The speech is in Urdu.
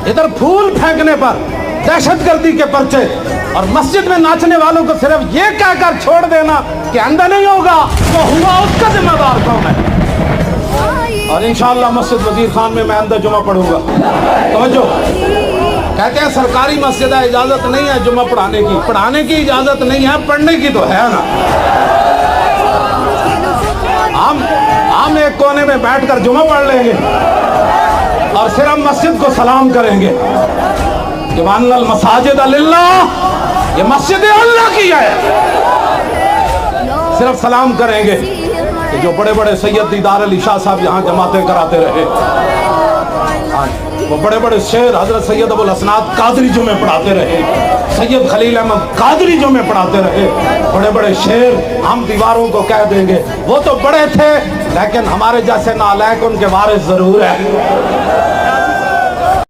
ادھر پھول پھینکنے پر دہشت گردی کے پرچے اور مسجد میں ناچنے والوں کو صرف یہ کہہ کر چھوڑ دینا کہ اندھا نہیں ہوگا وہ ہوا اس کا ذمہ دار کون ہے؟ اور انشاءاللہ مسجد وزیر خان میں آئندہ جمعہ پڑھوں گا. توجہ، کہتے ہیں سرکاری مسجد ہے، اجازت نہیں ہے جمعہ پڑھانے کی اجازت نہیں ہے، پڑھنے کی تو ہے نا. ہم ایک کونے میں بیٹھ کر جمعہ پڑھ لیں گے اور صرف مسجد کو سلام کریں گے کہ وَأَنَّ الْمَسَاجِدَ لِلَّهِ، یہ مسجد اللہ کی ہے. صرف سلام کریں گے کہ جو بڑے بڑے سید دیدار علی شاہ صاحب یہاں جماعتیں کراتے رہے، وہ بڑے بڑے شیر حضرت سید ابو الحسنات قادری جمعے پڑھاتے رہے، سید خلیل احمد قادری جمعے پڑھاتے رہے، بڑے بڑے شیر ہم دیواروں کو کہہ دیں گے وہ تو بڑے تھے لیکن ہمارے جیسے نالائق ان کے وارث ضرور ہے.